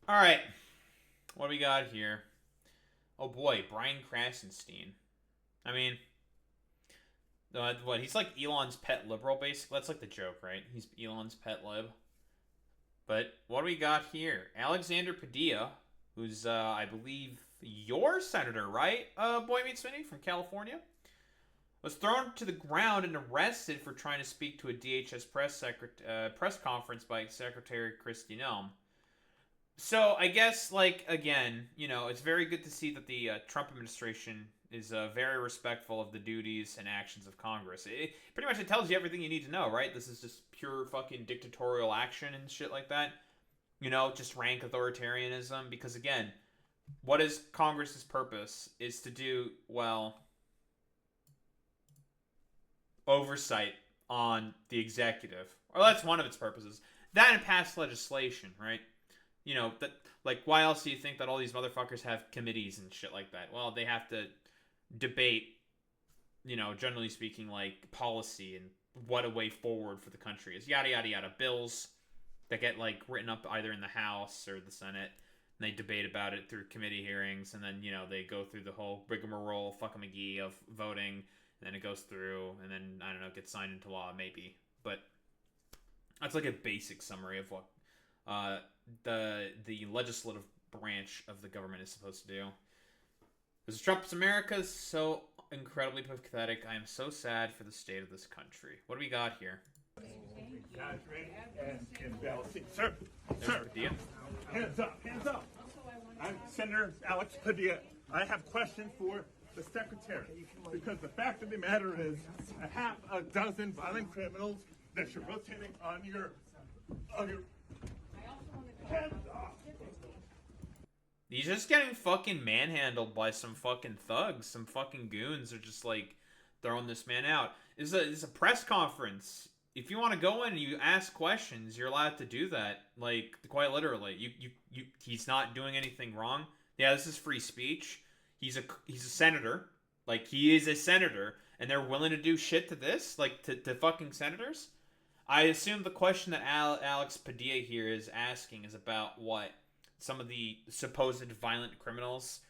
All right, what do we got here? Oh boy, Brian Krasenstein. I mean, what? He's like Elon's pet liberal, basically. That's like the joke, right? He's Elon's pet lib. But what do we got here? Alexander Padilla, who's I believe your senator, right? Boy meets Minnie from California, was thrown to the ground and arrested for trying to speak to a DHS press conference by Secretary Kristi Noem. So I guess, like, again, it's very good to see that the Trump administration is very respectful of the duties and actions of Congress. Pretty much it tells you everything you need to know, right? This is just pure fucking dictatorial action and shit like that. Just rank authoritarianism. Because again, what is Congress's purpose? Is to do, well, oversight on the executive, or that's one of its purposes. That and pass legislation, right? That, like, why else do you think that all these motherfuckers have committees and shit like that? Well, they have to debate, generally speaking, like policy and what a way forward for the country is. Yada yada yada. Bills that get like written up either in the House or the Senate, and they debate about it through committee hearings, and then they go through the whole rigmarole, fuck a McGee of voting, and then it goes through, and then I don't know, it gets signed into law maybe. But that's like a basic summary of what uh, the legislative branch of the government is supposed to do. Because Trump's America is so incredibly pathetic. I am so sad for the state of this country. What do we got here? Guys ready? And Bell, sir, sir, hands up, hands up. I'm Senator Alex Padilla. I have questions for the secretary because the fact of the matter is, a half a dozen violent criminals that you're rotating on your hands up. He's just getting fucking manhandled by some fucking thugs. Some fucking goons are just like throwing this man out. It's a press conference. If you want to go in and you ask questions, you're allowed to do that. Like, quite literally. He's not doing anything wrong. Yeah, this is free speech. He's a senator. Like, he is a senator, and they're willing to do shit to this, like to fucking senators. I assume the question that Alex Padilla here is asking is about what some of the supposed violent criminals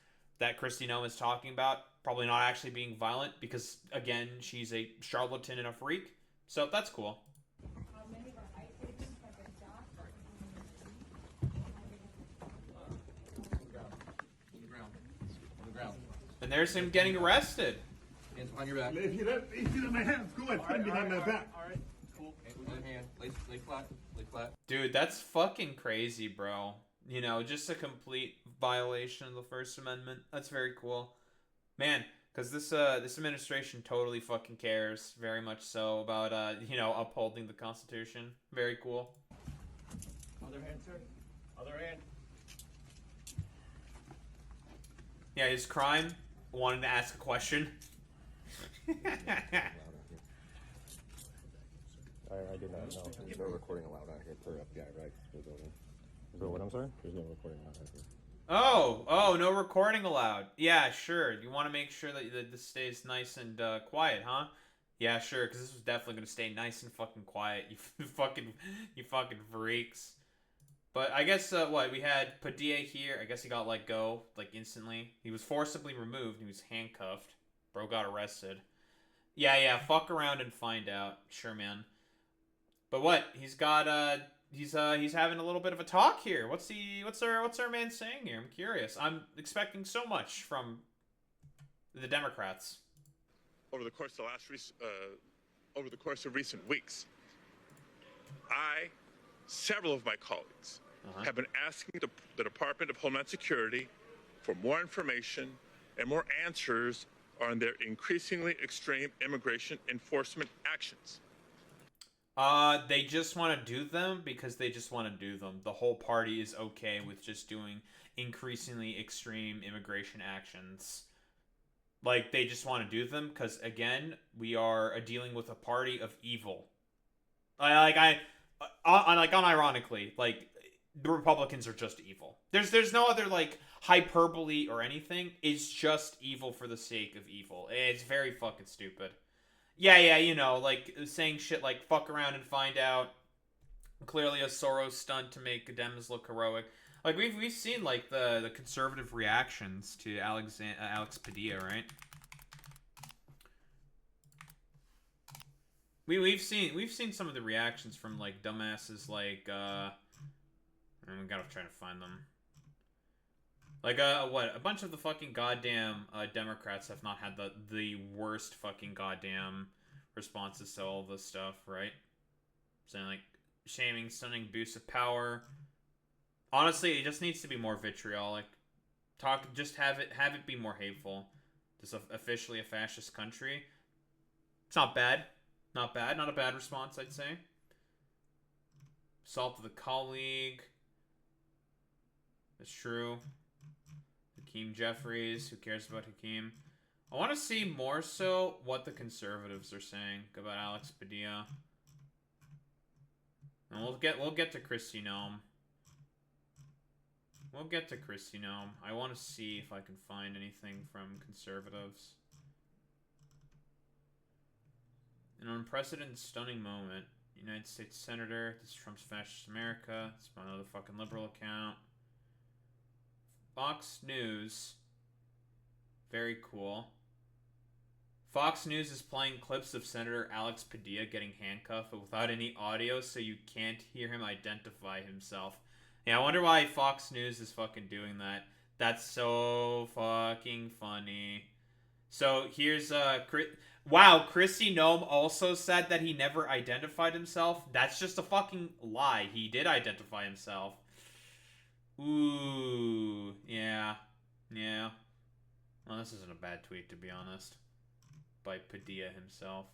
that Kristi Noem is talking about probably not actually being violent because, again, she's a charlatan and a freak. So that's cool. And there's him getting arrested. Hands behind your back. If you let my hands go, I'd put behind my back. All right, cool. Hands behind your hand. Lay flat. Lay flat. Dude, that's fucking crazy, bro. Just a complete violation of the First Amendment. That's very cool. Man, because this administration totally fucking cares very much so about upholding the Constitution. Very cool. Other hand, sir. Other hand. Yeah, his crime, wanting to ask a question. I did not know. There's no recording allowed out here per FBI, right? So what I'm sorry? There's no recording allowed out here. Oh, no recording allowed. Yeah, sure. You want to make sure that this stays nice and quiet, huh? Yeah, sure, because this was definitely going to stay nice and fucking quiet. You fucking freaks. But I guess, we had Padilla here. I guess he got let go, like, instantly. He was forcibly removed. He was handcuffed. Bro got arrested. Yeah, fuck around and find out. Sure, man. But what? He's got, he's having a little bit of a talk here. What's our man saying here? I'm curious. I'm expecting so much from the Democrats. Over the course of recent weeks, several of my colleagues have been asking the Department of Homeland Security for more information and more answers on their increasingly extreme immigration enforcement actions. They just want to do them because they just want to do them. The whole party is okay with just doing increasingly extreme immigration actions. Like, they just want to do them because, again, we are dealing with a party of evil. Unironically, like, the Republicans are just evil. There's no other, like, hyperbole or anything. It's just evil for the sake of evil. It's very fucking stupid. Yeah, like, saying shit like, fuck around and find out. Clearly a Soros stunt to make Dems look heroic. Like we've seen like the conservative reactions to Alex Padilla, right? We've seen some of the reactions from like dumbasses like we gotta try to find them. Like what, a bunch of the fucking goddamn Democrats have not had the worst fucking goddamn responses to all this stuff, right? Saying like shaming, stunning abuse of power. Honestly, it just needs to be more vitriolic. Just have it be more hateful. Just officially a fascist country. It's not bad. Not bad. Not a bad response, I'd say. Assault of the colleague. That's true. Hakeem Jeffries. Who cares about Hakeem? I want to see more so what the conservatives are saying about Alex Padilla. And we'll get to Kristi Noem. We'll get to Kristi Noem. I want to see if I can find anything from conservatives. An unprecedented, stunning moment. United States Senator. This is Trump's Fascist America. It's another fucking liberal account. Fox News. Very cool. Fox News is playing clips of Senator Alex Padilla getting handcuffed, but without any audio, so you can't hear him identify himself. Yeah, I wonder why Fox News is fucking doing that. That's so fucking funny. So here's wow, Kristi Noem also said that he never identified himself. That's just a fucking lie. He did identify himself. Ooh, yeah. Yeah. Well, this isn't a bad tweet, to be honest. By Padilla himself.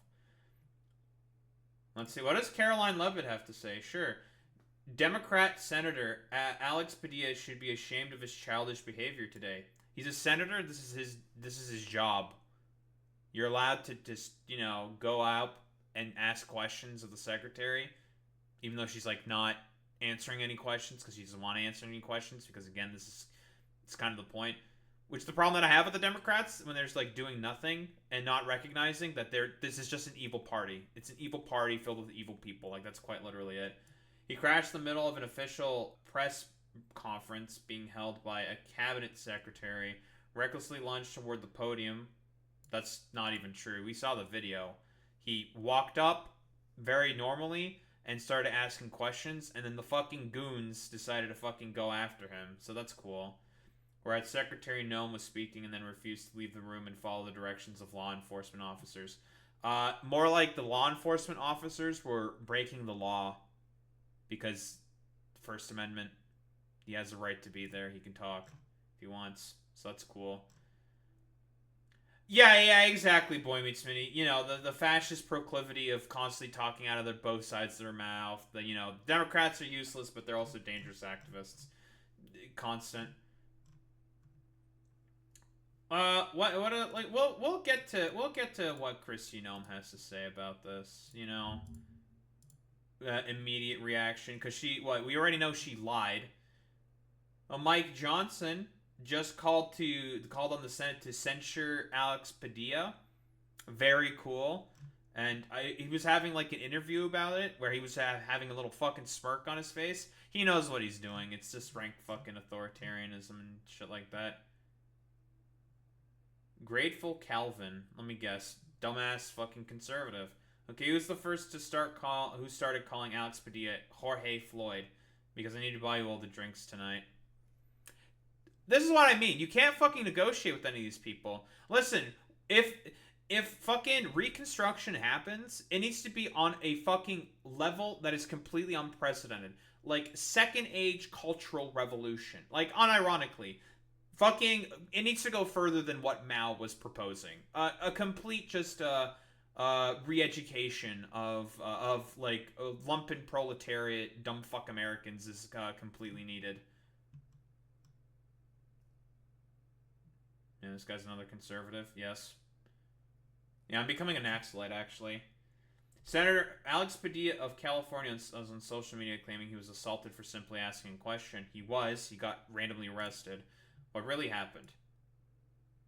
Let's see, what does Caroline Levitt have to say? Sure. Democrat Senator Alex Padilla should be ashamed of his childish behavior today. He's a senator. This is his job. You're allowed to just, go out and ask questions of the secretary, even though she's like not answering any questions because she doesn't want to answer any questions, because again, it's kind of the point. Which the problem that I have with the Democrats, when they're just like doing nothing and not recognizing that this is just an evil party. It's an evil party filled with evil people. Like, that's quite literally it. He crashed in the middle of an official press conference being held by a cabinet secretary, recklessly lunged toward the podium. That's not even true. We saw the video. He walked up very normally and started asking questions, and then the fucking goons decided to fucking go after him. So that's cool. Whereas Secretary Noem was speaking and then refused to leave the room and follow the directions of law enforcement officers. More like the law enforcement officers were breaking the law, because First Amendment, he has the right to be there. He can talk if he wants. So that's cool. Yeah, exactly, Boy Meets Mini. The fascist proclivity of constantly talking out of both sides of their mouth. Democrats are useless, but they're also dangerous activists. Constant. We'll get to what Kristi Noem has to say about this. Immediate reaction, because we already know she lied. Mike Johnson just called on the Senate to censure Alex Padilla. Very cool. And he was having like an interview about it where he was having a little fucking smirk on his face. He knows what he's doing. It's just rank fucking authoritarianism and shit like that. Grateful Calvin. Let me guess. Dumbass fucking conservative. Okay, who's the first to who started calling Alex Padilla Jorge Floyd? Because I need to buy you all the drinks tonight. This is what I mean. You can't fucking negotiate with any of these people. Listen, if fucking Reconstruction happens, it needs to be on a fucking level that is completely unprecedented. Like, Second Age Cultural Revolution. Like, unironically. Fucking, it needs to go further than what Mao was proposing. A complete just, re-education of lumpen proletariat, dumb fuck Americans is completely needed. Yeah, this guy's another conservative. Yes. Yeah, I'm becoming an Naxalite, actually. Senator Alex Padilla of California was on social media claiming he was assaulted for simply asking a question. He got randomly arrested. What really happened?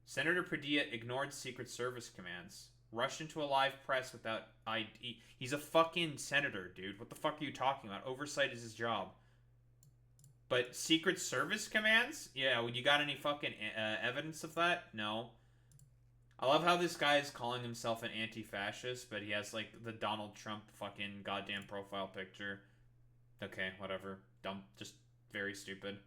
Senator Padilla ignored Secret Service commands. Rushed into a live press without ID. He's a fucking senator, dude. What the fuck are you talking about? Oversight is his job. But Secret Service commands? Yeah, you got any fucking evidence of that? No. I love how this guy is calling himself an anti-fascist, but he has, like, the Donald Trump fucking goddamn profile picture. Okay, whatever. Dumb. Just very stupid.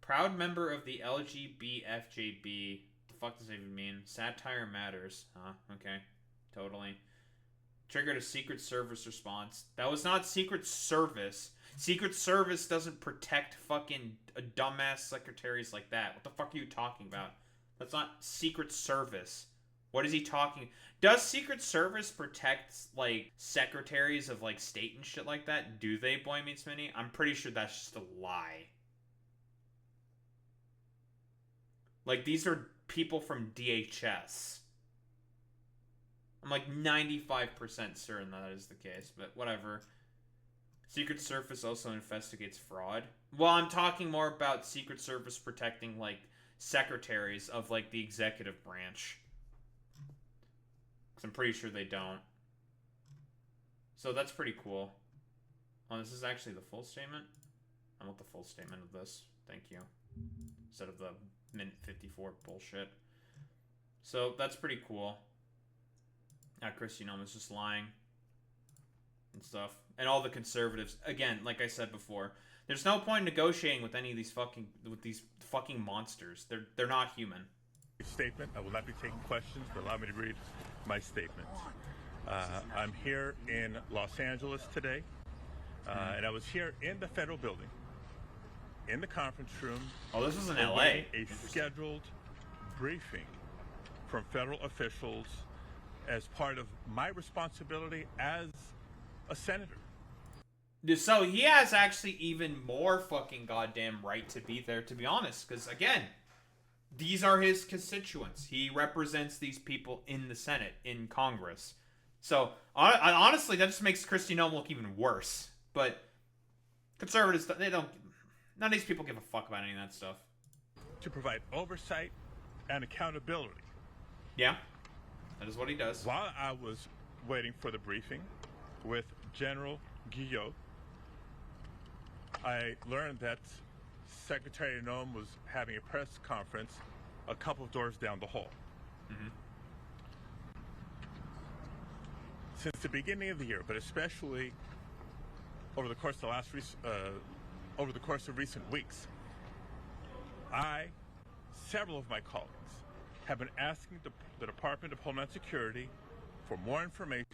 Proud member of the LGBFJB. The fuck does that even mean? Satire matters. Huh, okay. Totally. Triggered a Secret Service response. That was not Secret Service. Secret Service doesn't protect fucking dumbass secretaries like that. What the fuck are you talking about? That's not Secret Service. What is he talking? Does Secret Service protect, like, secretaries of, like, state and shit like that? Do they, Boy Meets Minnie? I'm pretty sure that's just a lie. Like, these are people from DHS. I'm like 95% certain that is the case, but whatever. Secret Service also investigates fraud. Well, I'm talking more about Secret Service protecting, like, secretaries of, like, the executive branch. Because I'm pretty sure they don't. So that's pretty cool. Oh, this is actually the full statement? I want the full statement of this. Thank you. Instead of the minute 54 bullshit. So that's pretty cool. Christy Nome is just lying and stuff. And all the conservatives, again, like I said before, there's no point in negotiating with any of these fucking monsters. They're not human. Statement. I will not be taking questions, but allow me to read my statement. I'm here in Los Angeles today, and I was here in the federal building, in the conference room. Oh, this was in LA. A scheduled briefing from federal officials as part of my responsibility as a senator. So he has actually even more fucking goddamn right to be there, to be honest. Because, again, these are his constituents. He represents these people in the Senate, in Congress. So, honestly, that just makes Kristi Noem look even worse. But conservatives, they don't... None of these people give a fuck about any of that stuff. To provide oversight and accountability. Yeah, that is what he does. While I was waiting for the briefing with General Guillot, I learned that Secretary Noem was having a press conference a couple of doors down the hall. Mm-hmm. Since the beginning of the year, but especially over the course of recent weeks, several of my colleagues, have been asking the Department of Homeland Security for more information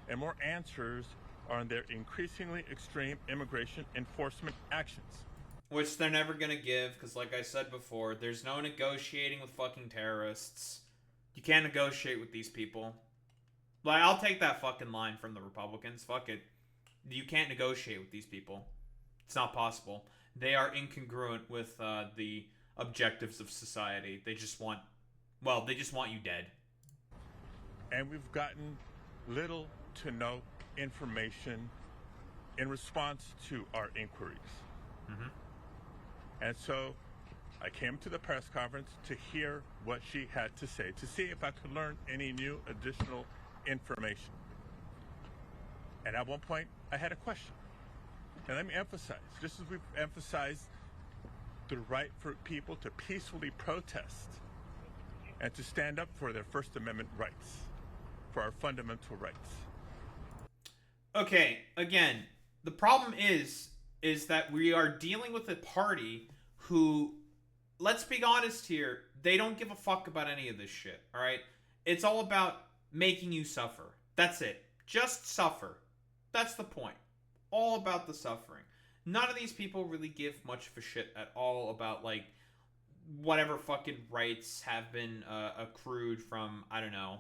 and more answers on their increasingly extreme immigration enforcement actions. Which they're never gonna give, because like I said before, there's no negotiating with fucking terrorists. You can't negotiate with these people. Like, I'll take that fucking line from the Republicans. Fuck it. You can't negotiate with these people. It's not possible. They are incongruent with the objectives of society. They just want you dead. And we've gotten little to no information in response to our inquiries. Mm-hmm. And so I came to the press conference to hear what she had to say, to see if I could learn any new additional information. And at one point, I had a question. And let me emphasize, just as we've emphasized the right for people to peacefully protest and to stand up for their First Amendment rights, for our fundamental rights. Okay, again, the problem is that we are dealing with a party who, let's be honest here, they don't give a fuck about any of this shit, alright? It's all about making you suffer. That's it. Just suffer. That's the point. All about the suffering. None of these people really give much of a shit at all about, like, whatever fucking rights have been accrued from, I don't know,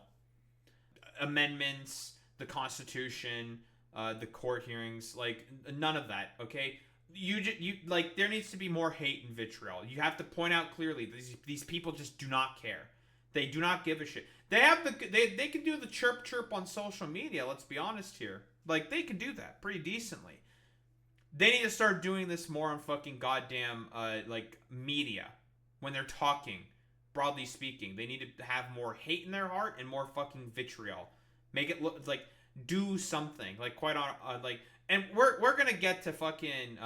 amendments, the Constitution, the court hearings, like, none of that, okay? You like, there needs to be more hate and vitriol. You have to point out clearly these people just do not care. They do not give a shit. They can do the chirp on social media, let's be honest here. Like, they can do that pretty decently. They need to start doing this more on fucking goddamn, like, media. When they're talking. broadly speaking. They need to have more hate in their heart and more fucking vitriol. Make it look like, do something, like, quite on, like, and we're gonna get to fucking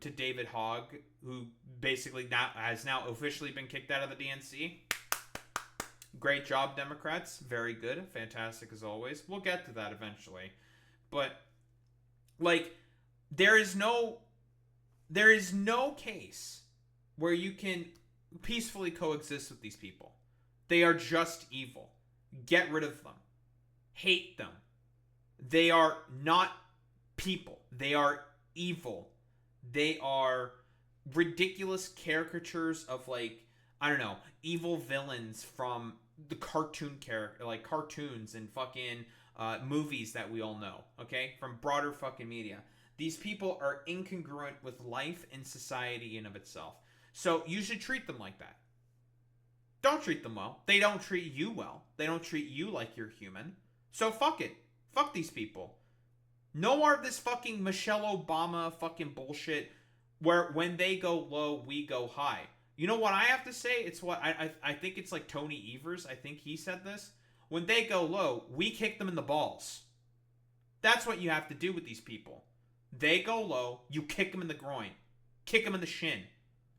to David Hogg, who basically has now officially been kicked out of the DNC. Great job, Democrats. Very good. Fantastic as always. We'll get to that eventually. But, like, there is no case where you can peacefully coexist with these people. They are just evil. Get rid of them. Hate them. They are not people. They are evil. They are ridiculous caricatures of, like, I don't know, evil villains from the cartoon character, like cartoons and fucking movies that we all know, okay? From broader fucking media. These people are incongruent with life and society in of itself. So you should treat them like that. Don't treat them well. They don't treat you well. They don't treat you like you're human. So fuck it. Fuck these people. No more of this fucking Michelle Obama fucking bullshit where when they go low, we go high. You know what I have to say? It's what I think it's like Tony Evers. I think he said this. When they go low, we kick them in the balls. That's what you have to do with these people. They go low, you kick them in the groin. Kick them in the shin.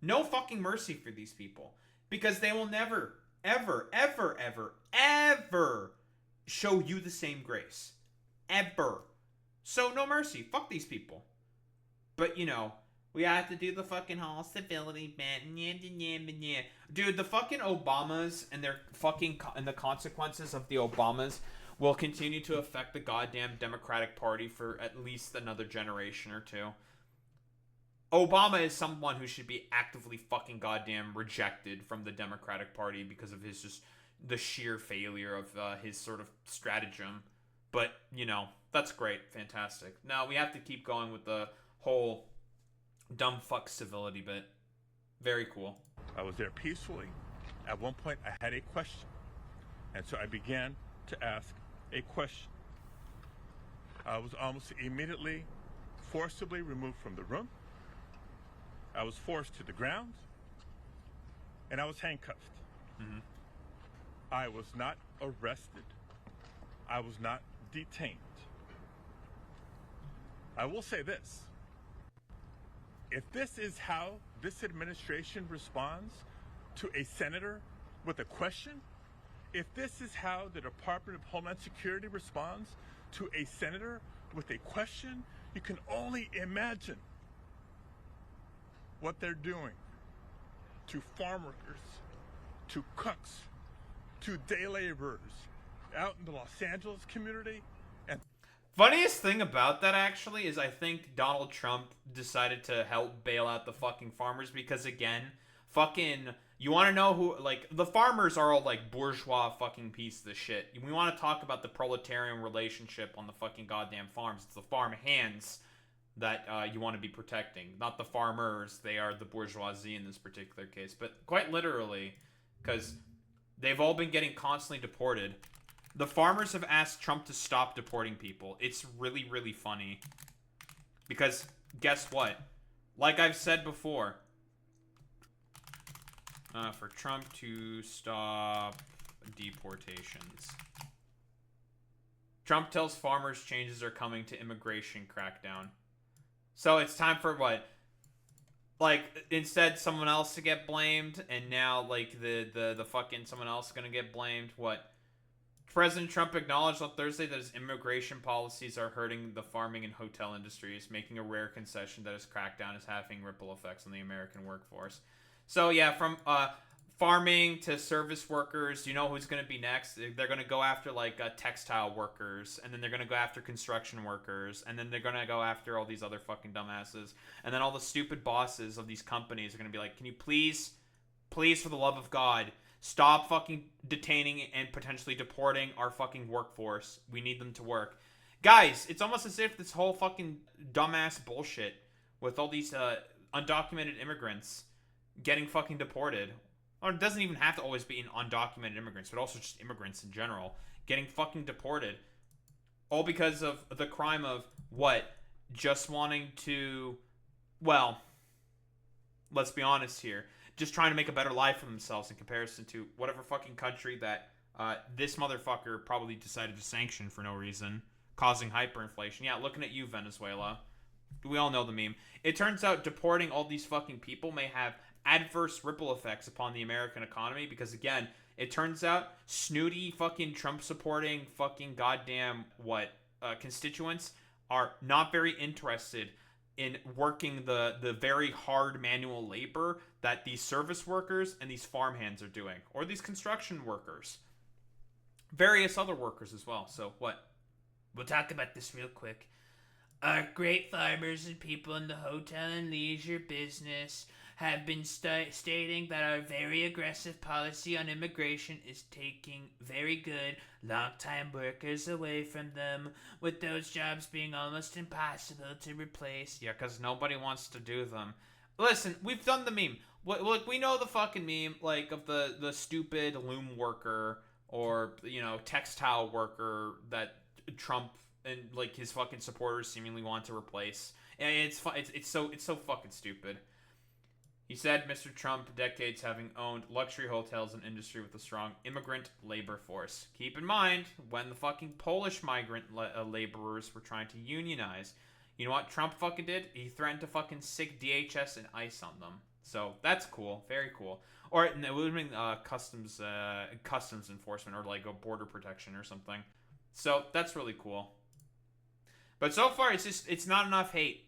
No fucking mercy for these people. Because they will never, ever, ever, ever, ever show you the same grace. Ever. So no mercy. Fuck these people. But, you know, we have to do the fucking whole civility bit. Dude, the fucking Obamas and their fucking and the consequences of the Obamas will continue to affect the goddamn Democratic Party for at least another generation or two. Obama is someone who should be actively fucking goddamn rejected from the Democratic Party because of his just the sheer failure of his sort of stratagem. But, you know, that's great. Fantastic. Now, we have to keep going with the whole dumb fuck civility bit. Very cool. I was there peacefully. At one point, I had a question. And so I began to ask a question. I was almost immediately forcibly removed from the room. I was forced to the ground. And I was handcuffed. Mm-hmm. I was not arrested. I was not detained. I will say this. If this is how this administration responds to a senator with a question, if this is how the Department of Homeland Security responds to a senator with a question, you can only imagine what they're doing to farm workers, to cooks, to day laborers out in the Los Angeles community. And funniest thing about that, actually, is I think Donald Trump decided to help bail out the fucking farmers because, again, fucking, you want to know who, like, the farmers are all, like, bourgeois fucking pieces of shit. We want to talk about the proletarian relationship on the fucking goddamn farms. It's the farm hands that you want to be protecting, not the farmers. They are the bourgeoisie in this particular case. But quite literally, because they've all been getting constantly deported. The farmers have asked Trump to stop deporting people. It's really, really funny. Because, guess what? Like I've said before, for Trump to stop deportations. Trump tells farmers changes are coming to immigration crackdown. So it's time for what? Like, instead someone else to get blamed, and now, like, the fucking someone else gonna get blamed. What? President Trump acknowledged on Thursday that his immigration policies are hurting the farming and hotel industries, making a rare concession that his crackdown is having ripple effects on the American workforce. So, yeah, from farming to service workers, you know who's going to be next? They're going to go after, like, textile workers, and then they're going to go after construction workers, and then they're going to go after all these other fucking dumbasses. And then all the stupid bosses of these companies are going to be like, can you please, for the love of God, stop fucking detaining and potentially deporting our fucking workforce. We need them to work. Guys, it's almost as if this whole fucking dumbass bullshit with all these undocumented immigrants getting fucking deported, or it doesn't even have to always be undocumented immigrants, but also just immigrants in general, getting fucking deported, all because of the crime of, what, just wanting to, well, let's be honest here, just trying to make a better life for themselves in comparison to whatever fucking country that this motherfucker probably decided to sanction for no reason, causing hyperinflation. Yeah, looking at you, Venezuela. We all know the meme. It turns out deporting all these fucking people may have adverse ripple effects upon the American economy because, again, it turns out snooty fucking Trump-supporting fucking goddamn constituents are not very interested in working the very hard manual labor that these service workers and these farmhands are doing, or these construction workers. Various other workers as well. So what? We'll talk about this real quick. Our great farmers and people in the hotel and leisure business have been stating that our very aggressive policy on immigration is taking very good long-time workers away from them, with those jobs being almost impossible to replace. Yeah, because nobody wants to do them. Listen, we've done the meme. Look, we know the fucking meme, like, of the stupid loom worker or, you know, textile worker that Trump and, like, his fucking supporters seemingly want to replace. And it's so fucking stupid. He said, Mr. Trump, decades having owned luxury hotels and industry with a strong immigrant labor force. Keep in mind, when the fucking Polish migrant laborers were trying to unionize, you know what Trump fucking did? He threatened to fucking sick DHS and ICE on them. So, that's cool. Very cool. Or, it would have been customs enforcement, or like a border protection or something. So, that's really cool. But so far, it's not enough hate.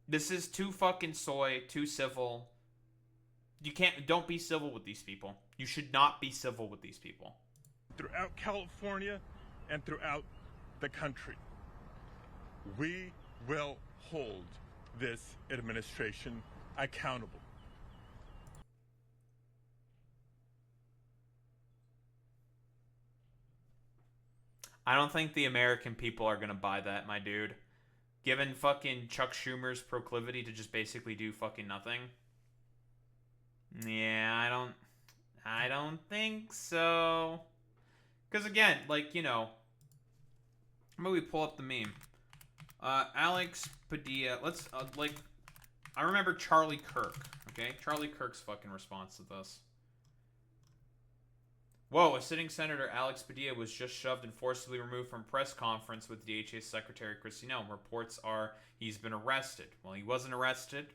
This is too fucking soy, too civil. Don't be civil with these people. You should not be civil with these people. Throughout California and throughout the country, we will hold this administration accountable. I don't think the American people are gonna buy that, my dude. Given fucking Chuck Schumer's proclivity to just basically do fucking nothing. Yeah, I don't think so. Because again, like, you know, maybe we pull up the meme. Alex Padilla, let's, I remember Charlie Kirk, okay? Charlie Kirk's fucking response to this. Whoa, a sitting senator, Alex Padilla, was just shoved and forcibly removed from press conference with DHS Secretary Kristi Noem. Reports are he's been arrested. Well, he wasn't arrested.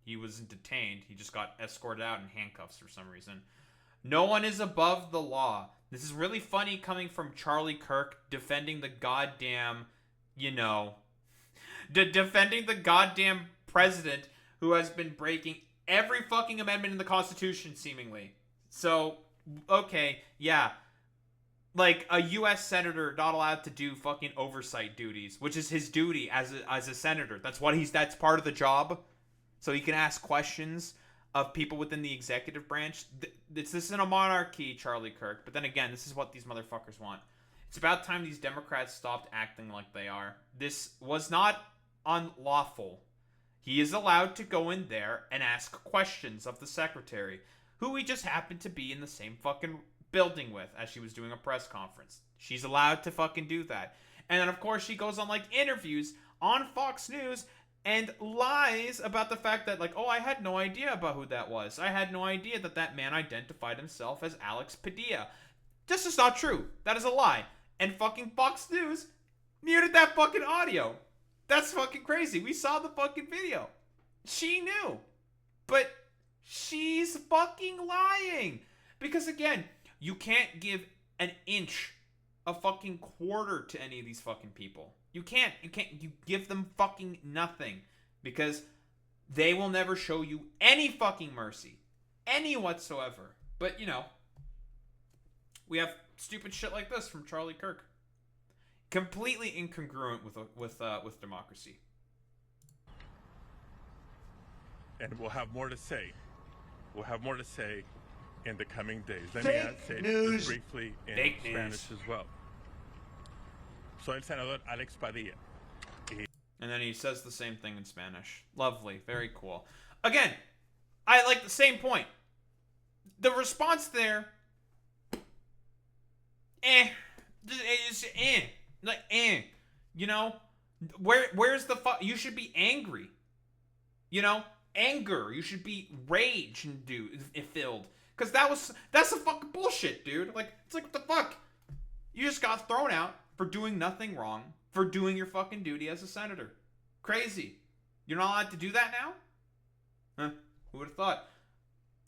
He wasn't detained. He just got escorted out in handcuffs for some reason. No one is above the law. This is really funny coming from Charlie Kirk defending the goddamn, you know, defending the goddamn president who has been breaking every fucking amendment in the Constitution, seemingly. So, okay, yeah. Like, a U.S. senator not allowed to do fucking oversight duties, which is his duty as a senator. That's part of the job. So he can ask questions of people within the executive branch. This isn't a monarchy, Charlie Kirk. But then again, this is what these motherfuckers want. It's about time these Democrats stopped acting like they are. This was not unlawful. He is allowed to go in there and ask questions of the secretary, who he just happened to be in the same fucking building with as she was doing a press conference. She's allowed to fucking do that. And then, of course, she goes on, like, interviews on Fox News and lies about the fact that, like, oh, I had no idea about who that was. I had no idea that man identified himself as Alex Padilla. This is not true. That is a lie. And fucking Fox News muted that fucking audio. That's fucking crazy. We saw the fucking video. She knew. But she's fucking lying. Because, again, you can't give an inch, a fucking quarter to any of these fucking people. You can't. You give them fucking nothing. Because they will never show you any fucking mercy. Any whatsoever. But, you know, we have stupid shit like this from Charlie Kirk. Completely incongruent with democracy. And we'll have more to say. We'll have more to say in the coming days. Let me say this briefly in Spanish as well. Soy el senador Alex Padilla. And then he says the same thing in Spanish. Lovely. Very cool. Again, I like the same point. The response there, you know, where's the you should be angry, you know, anger. You should be rage and filled. Because that's some fucking bullshit, dude. Like, it's like, what the fuck? You just got thrown out for doing nothing wrong, for doing your fucking duty as a senator. Crazy. You're not allowed to do that now? Huh? Who would have thought?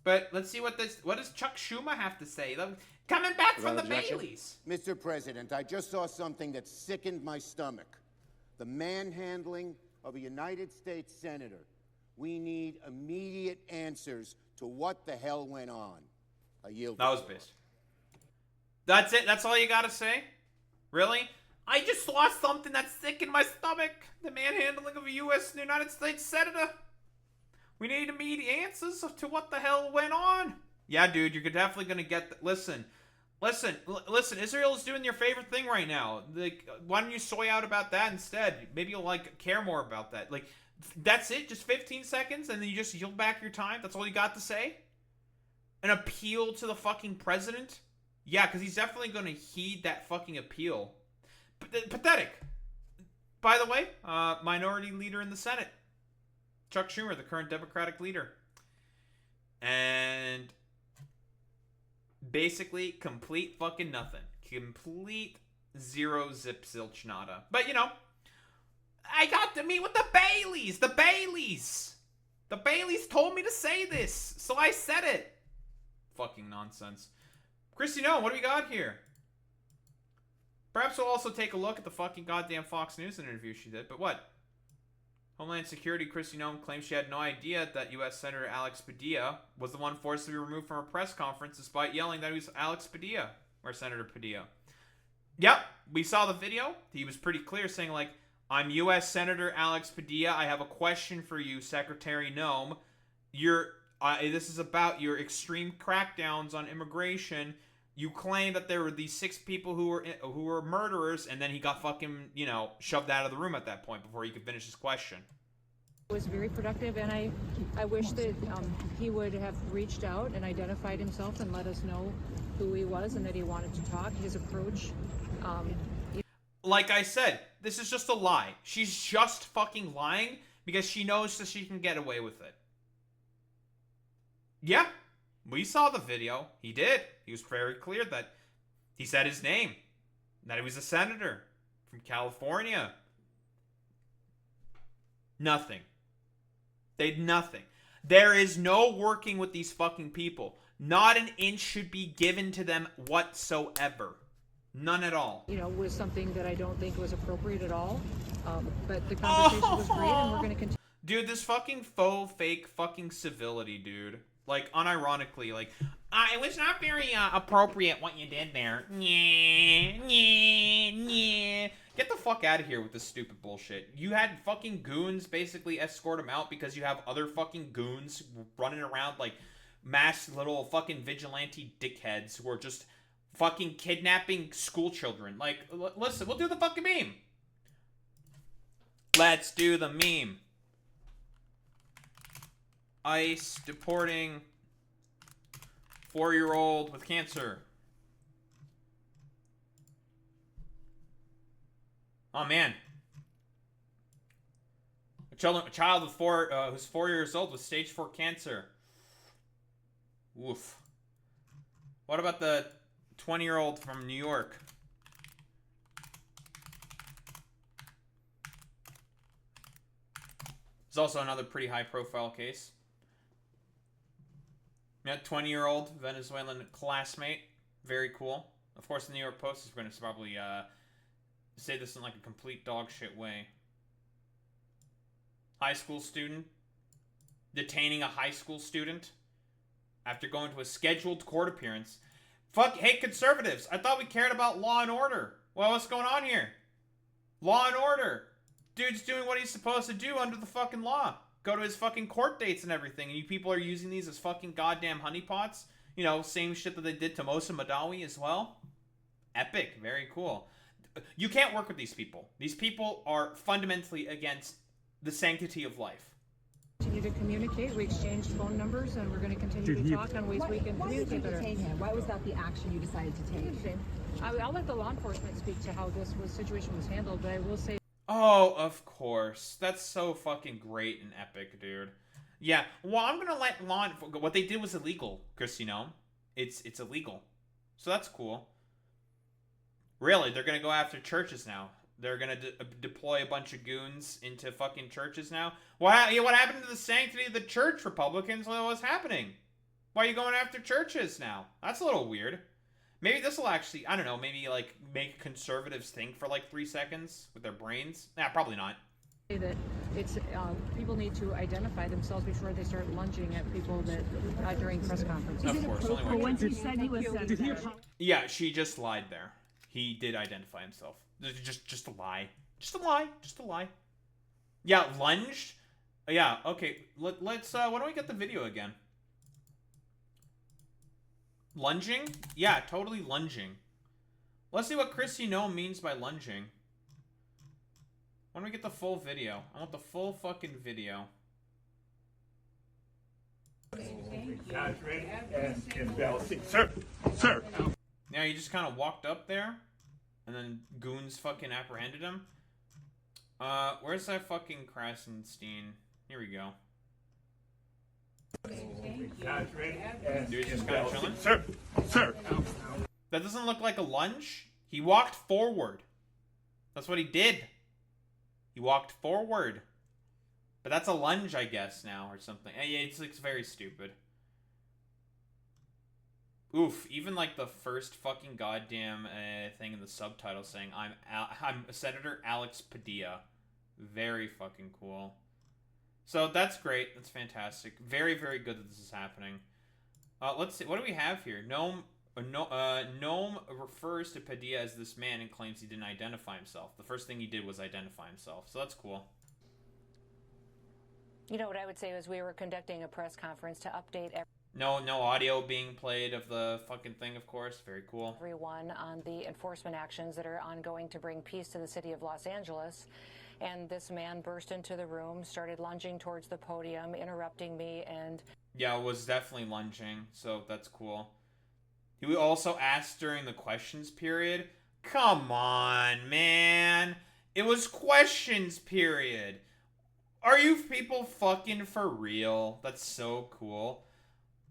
But let's see what does Chuck Schumer have to say? Coming back from the Baileys. Mr. President, I just saw something that sickened my stomach. The manhandling of a United States senator. We need immediate answers to what the hell went on. I yield. That was based. That's it? That's all you gotta say? Really? I just saw something that sickened my stomach. The manhandling of a United States senator. We need immediate answers to what the hell went on. Yeah, dude, you're definitely gonna get. Listen. Israel is doing your favorite thing right now. Like, why don't you soy out about that instead? Maybe you'll care more about that. Like, that's it. Just 15 seconds, and then you just yield back your time. That's all you got to say. An appeal to the fucking president. Yeah, because he's definitely gonna heed that fucking appeal. Pathetic. By the way, minority leader in the Senate, Chuck Schumer, the current Democratic leader, and basically complete fucking nothing. Complete zero zip zilch nada. But I got to meet with the Baileys. The Baileys told me to say this, so I said it. Fucking nonsense. Christy Noem, what do we got here? Perhaps we'll also take a look at the fucking goddamn Fox News interview she did. But what? Homeland Security Christy Noem claims she had no idea that U.S. Senator Alex Padilla was the one forced to be removed from a press conference despite yelling that he was Alex Padilla, or Senator Padilla. Yep, we saw the video. He was pretty clear saying, like, I'm U.S. Senator Alex Padilla. I have a question for you, Secretary Noem. This is about your extreme crackdowns on immigration. You claim that there were these 6 people who were murderers, and then he got fucking, shoved out of the room at that point before he could finish his question. It was very productive, and I wish that he would have reached out and identified himself and let us know who he was and that he wanted to talk. His approach. Like I said, this is just a lie. She's just fucking lying because she knows that she can get away with it. Yeah. We saw the video. He did. He was very clear that he said his name. That he was a senator from California. Nothing. They did nothing. There is no working with these fucking people. Not an inch should be given to them whatsoever. None at all. Was something that I don't think was appropriate at all. But the conversation was great, and we're going to continue. Dude, this fucking faux, fake fucking civility, dude. Like, unironically, like, it was not very appropriate what you did there. Get the fuck out of here with this stupid bullshit. You had fucking goons basically escort him out because you have other fucking goons running around like masked little fucking vigilante dickheads who are just fucking kidnapping school children. Like, listen, we'll do the fucking meme. Let's do the meme. ICE deporting 4-year-old with cancer. Oh man, a child with who's 4 years old with stage 4 cancer. Oof. What about the 20-year-old from New York? There's also another pretty high-profile case. Yeah, 20-year-old Venezuelan classmate. Very cool. Of course, the New York Post is going to probably say this in like a complete dog shit way. High school student detaining a high school student after going to a scheduled court appearance. Fuck, hey conservatives, I thought we cared about law and order. Well, what's going on here? Law and order. Dude's doing what he's supposed to do under the fucking law. Go to his fucking court dates and everything, and you people are using these as fucking goddamn honeypots. Same shit that they did to Mosa Madawi as well. Epic. Very cool. You can't work with these people. These people are fundamentally against the sanctity of life. Continue to communicate. We exchanged phone numbers, and we're going to continue to talk on ways we can communicate better. Why did you detain him? Why was that the action you decided to take? I'll let the law enforcement speak to how this situation was handled, but I will say. Oh, of course. That's so fucking great and epic, dude. Yeah, well, I'm gonna let law. What they did was illegal, Chris. You know, it's illegal, so that's cool. Really, they're gonna go after churches now. They're gonna deploy a bunch of goons into fucking churches now. What happened to the sanctity of the church, Republicans? What's happening? Why are you going after churches now? That's a little weird. Maybe this will actually, I don't know, maybe like make conservatives think for like 3 seconds with their brains. Nah, probably not. That it's people need to identify themselves before they start lunging at people that onduring press conferences. Of course. But once he said he was senator. Yeah, she just lied there. He did identify himself. Just a lie. Just a lie. Just a lie. Yeah, lunged. Yeah. Okay. Let's. Why don't we get the video again? Lunging? Yeah, totally lunging. Let's see what Chrissy Noem means by lunging. Why don't we get the full video? I want the full fucking video. Guys, ready? And Bell, sir, sir. Yeah, he just kind of walked up there, and then goons fucking apprehended him. Where's that fucking Krasenstein? Here we go. Guys, ready? Dude's just kind of chilling. Sir, sir. That doesn't look like a lunge. He walked forward. That's what he did. He walked forward. But that's a lunge, I guess, now, or something. Yeah, it's very stupid. Oof, even like the first fucking goddamn thing in the subtitle saying, I'm Senator Alex Padilla. Very fucking cool. So that's great. That's fantastic. Very, very good that this is happening. Let's see. What do we have here? Noem refers to Padilla as this man and claims he didn't identify himself. The first thing he did was identify himself. So that's cool. You know what I would say is we were conducting a press conference to update No audio being played of the fucking thing, of course. Very cool. everyone on the enforcement actions that are ongoing to bring peace to the city of Los Angeles. And this man burst into the room, started lunging towards the podium, interrupting me, and... Yeah, it was definitely lunging, so that's cool. He also asked during the questions period. Come on, man. It was questions period. Are you people fucking for real? That's so cool.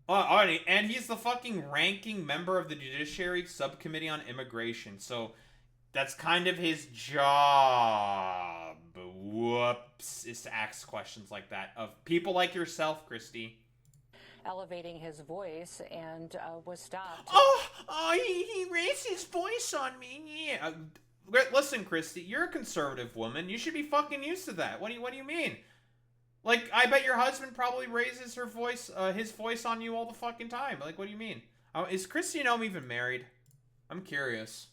And he's the fucking ranking member of the Judiciary Subcommittee on Immigration, so that's kind of his job. Whoops. Is to ask questions like that of people like yourself, Christy. elevating his voice and was stopped. He raised his voice on me. Yeah. Listen, Christy, you're a conservative woman. You should be fucking used to that. What do you mean? Like, I bet your husband probably raises his voice on you all the fucking time. Like, what do you mean? Is Christy Noem even married? I'm curious.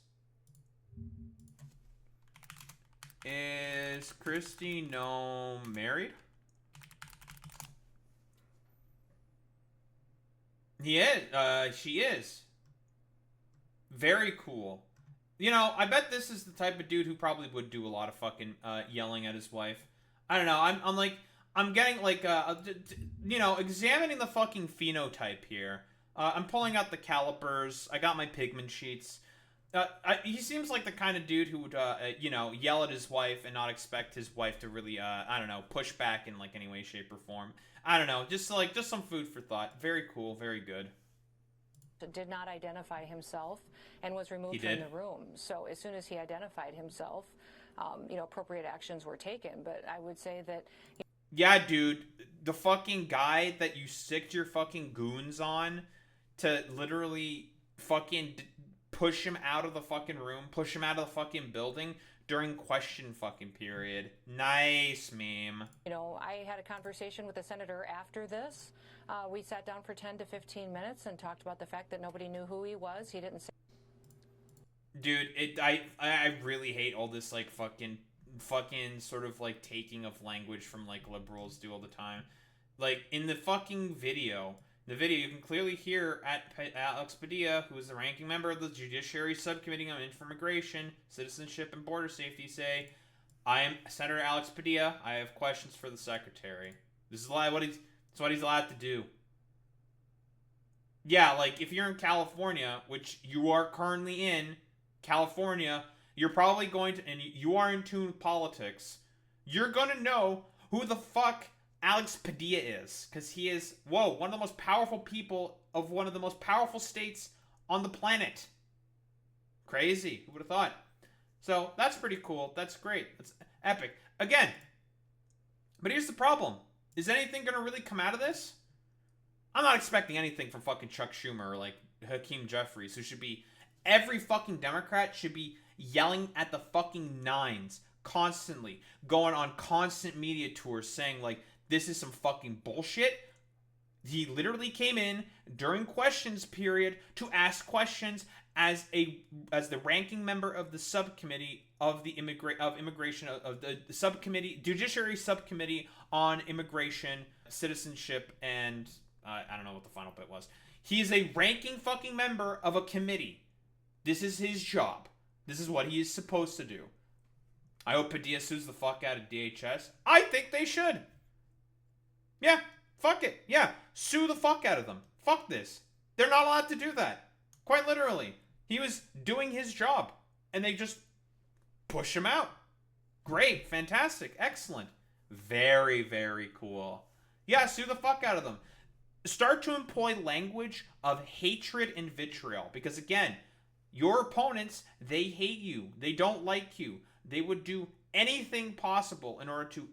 Is Christy Noem married? He is. She is. Very cool. You know, I bet this is the type of dude who probably would do a lot of fucking yelling at his wife. I don't know. I'm getting like you know, examining the fucking phenotype here. I'm pulling out the calipers. I got my pigment sheets. He seems like the kind of dude who would, you know, yell at his wife and not expect his wife to really, I don't know, push back in like any way, shape, or form. I don't know, just some food for thought. Very cool, very good. Did not identify himself and was removed from the room. So as soon as he identified himself, you know, appropriate actions were taken. But I would say that... Yeah, dude, the fucking guy that you sicked your fucking goons on to literally fucking push him out of the fucking room, push him out of the fucking building during question fucking period. Nice meme. You know, I had a conversation with the senator after this. We sat down for 10 to 15 minutes and talked about the fact that nobody knew who he was. He didn't say... Dude, I really hate all this like fucking sort of like taking of language from like liberals do all the time. Like in the fucking video, you can clearly hear Alex Padilla, who is the ranking member of the Judiciary Subcommittee on Immigration, Citizenship, and Border Safety, say, "I am Senator Alex Padilla. I have questions for the Secretary." This is what he's allowed to do. Yeah, like if you're in California, which you are currently in California, you're probably going to, and you are in tune with politics, you're going to know who the fuck Alex Padilla is. Because he is, whoa, one of the most powerful people of one of the most powerful states on the planet. Crazy. Who would have thought? So, that's pretty cool. That's great. That's epic. Again, but here's the problem. Is anything going to really come out of this? I'm not expecting anything from fucking Chuck Schumer or, like, Hakeem Jeffries, who should be... Every fucking Democrat should be yelling at the fucking nines constantly, going on constant media tours saying, like, this is some fucking bullshit. He literally came in during questions period to ask questions as the ranking member of the subcommittee of the immigration of the subcommittee, judiciary subcommittee on immigration, citizenship, and I don't know what the final bit was. He is a ranking fucking member of a committee. This is his job. This is what he is supposed to do. I hope Padilla sues the fuck out of DHS. I think they should. Yeah, fuck it. Yeah, sue the fuck out of them. Fuck this. They're not allowed to do that. Quite literally. He was doing his job, and they just push him out. Great, fantastic, excellent. Very, very cool. Yeah, sue the fuck out of them. Start to employ language of hatred and vitriol, because again, your opponents, they hate you. They don't like you. They would do anything possible in order to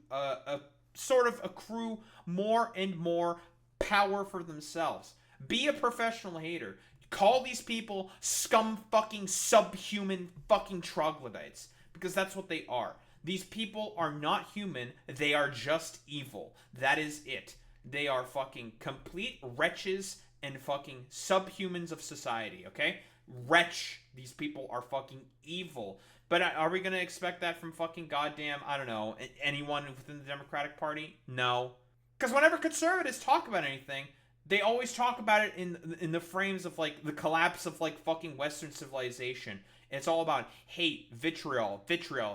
sort of accrue more and more power for themselves. Be a professional hater. Call these people scum fucking subhuman fucking troglodytes, because that's what they are. These people are not human. They are just evil. That is it. They are fucking complete wretches and fucking subhumans of society, okay? Wretch. These people are fucking evil. But are we going to expect that from fucking goddamn, I don't know, anyone within the Democratic Party? No. Because whenever conservatives talk about anything, they always talk about it in the frames of, like, the collapse of, like, fucking Western civilization. It's all about hate, vitriol,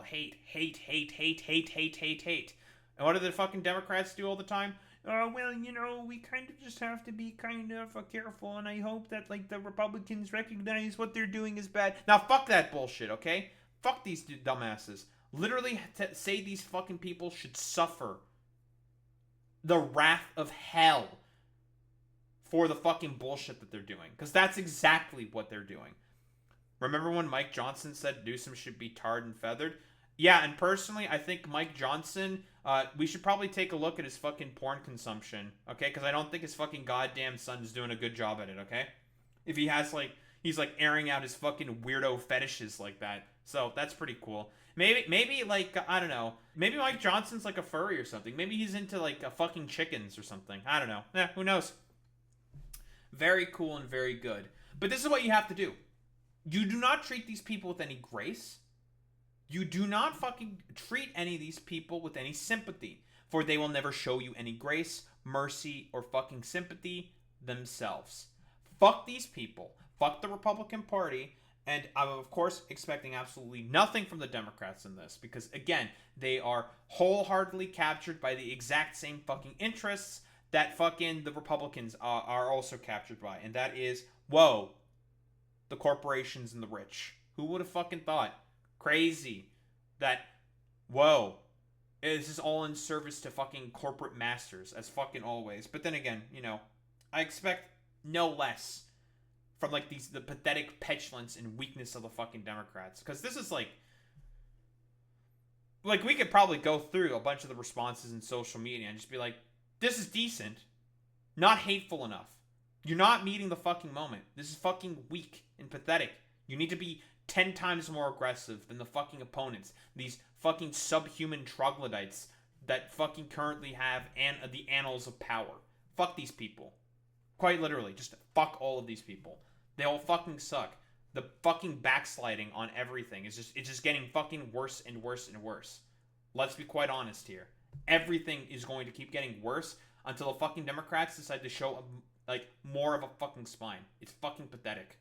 hate, hate, hate, hate, hate, hate, hate, hate. And what do the fucking Democrats do all the time? Well, you know, we kind of just have to be kind of careful, and I hope that, like, the Republicans recognize what they're doing is bad. Now, fuck that bullshit, okay? Fuck these dumbasses. Literally say these fucking people should suffer the wrath of hell for the fucking bullshit that they're doing. Because that's exactly what they're doing. Remember when Mike Johnson said Newsom should be tarred and feathered? Yeah, and personally, I think Mike Johnson, we should probably take a look at his fucking porn consumption, okay? Because I don't think his fucking goddamn son is doing a good job at it, okay? If he has, like, he's, like, airing out his fucking weirdo fetishes like that. So, that's pretty cool. Maybe, like, I don't know. Maybe Mike Johnson's, like, a furry or something. Maybe he's into, like, fucking chickens or something. I don't know. Who knows? Very cool and very good. But this is what you have to do. You do not treat these people with any grace. You do not fucking treat any of these people with any sympathy, for they will never show you any grace, mercy, or fucking sympathy themselves. Fuck these people. Fuck the Republican Party. And I'm, of course, expecting absolutely nothing from the Democrats in this, because, again, they are wholeheartedly captured by the exact same fucking interests that fucking the Republicans are also captured by. And that is, whoa, the corporations and the rich. Who would have fucking thought? Crazy that, whoa, this is all in service to fucking corporate masters, as fucking always. But then again, you know, I expect no less from, like, the pathetic petulance and weakness of the fucking Democrats. Because this is, like, we could probably go through a bunch of the responses in social media and just be like, this is decent, not hateful enough. You're not meeting the fucking moment. This is fucking weak and pathetic. You need to be 10 times more aggressive than the fucking opponents. These fucking subhuman troglodytes that fucking currently have the annals of power. Fuck these people. Quite literally, just fuck all of these people. They all fucking suck. The fucking backsliding on everything it's just getting fucking worse and worse and worse. Let's be quite honest here. Everything is going to keep getting worse until the fucking Democrats decide to show, like, more of a fucking spine. It's fucking pathetic.